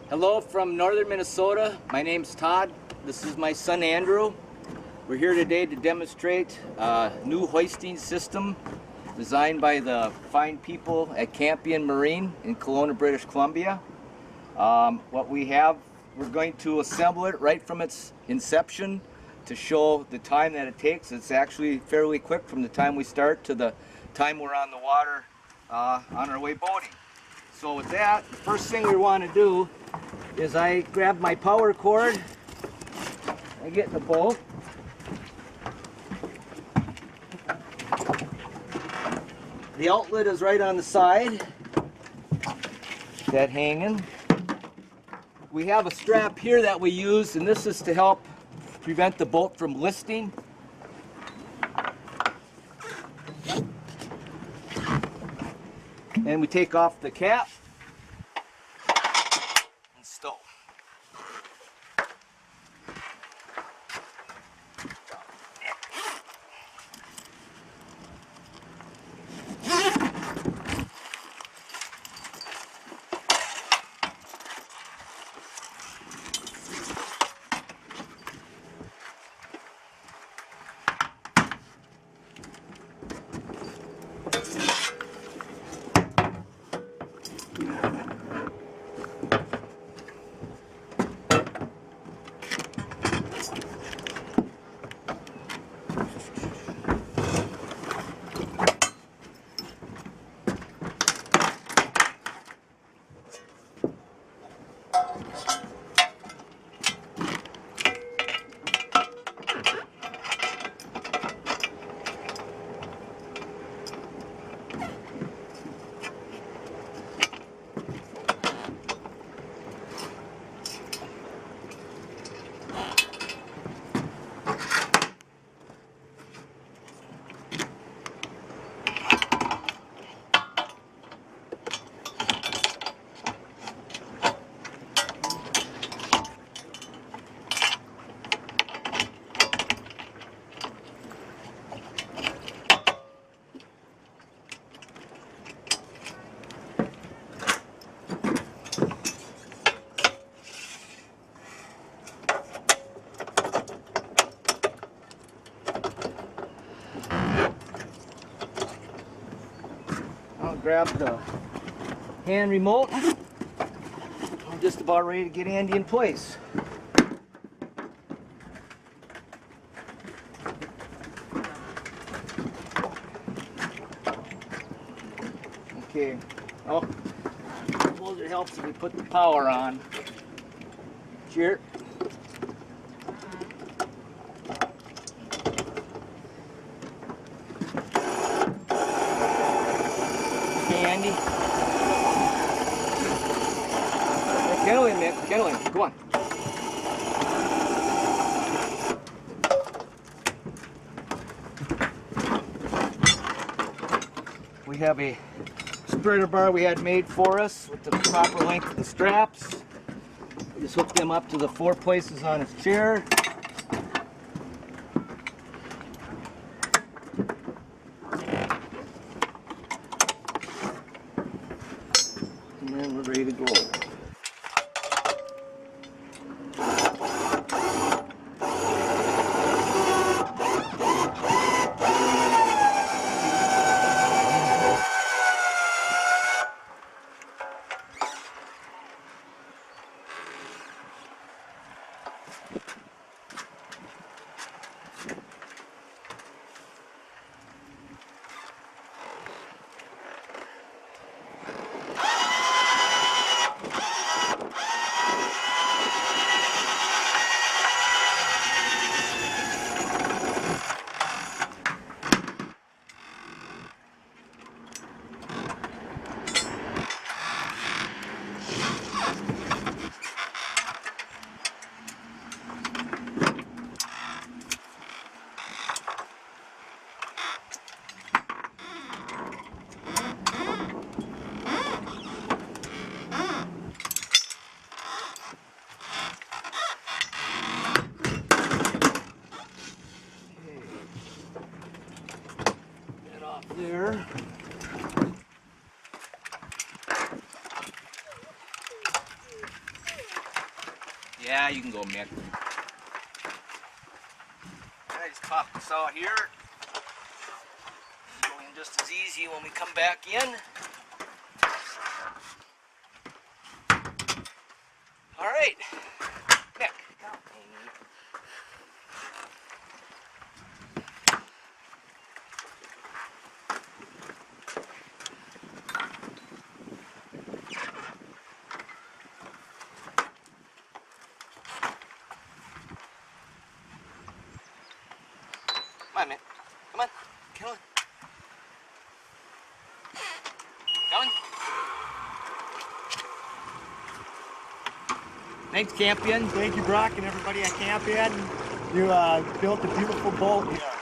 Hello from northern Minnesota. My name's Todd. This is my son Andrew. We're here today to demonstrate a new hoisting system designed by the fine people at Campion Marine in Kelowna, British Columbia. What we have, we're going to assemble it right from its inception to show the time that it takes. It's actually fairly quick from the time we start to the time we're on the water on our way boating. So with that, the first thing we want to do is I grab my power cord, I get the bolt, the outlet is right on the side, that hanging. We have a strap here that we use, and this is to help prevent the boat from listing. And we take off the cap and stow. Grab the hand remote. I'm just about ready to get Andy in place. Okay. Oh, I suppose it helps if we put the power on. Cheers. Andy. Gently, Mick. Gently. Go on. We have a spreader bar we had made for us with the proper length of the straps. We just hook them up to the 4 places on his chair. And then we're ready to go. Yeah, you can go, Mick. I just pop this out here. Go in just as easy when we come back in. All right, Mick. Come on, Mick. Come on. Come on. Come on. Thanks, Campion. Thank you, Brock, and everybody at Campion. You built a beautiful boat here.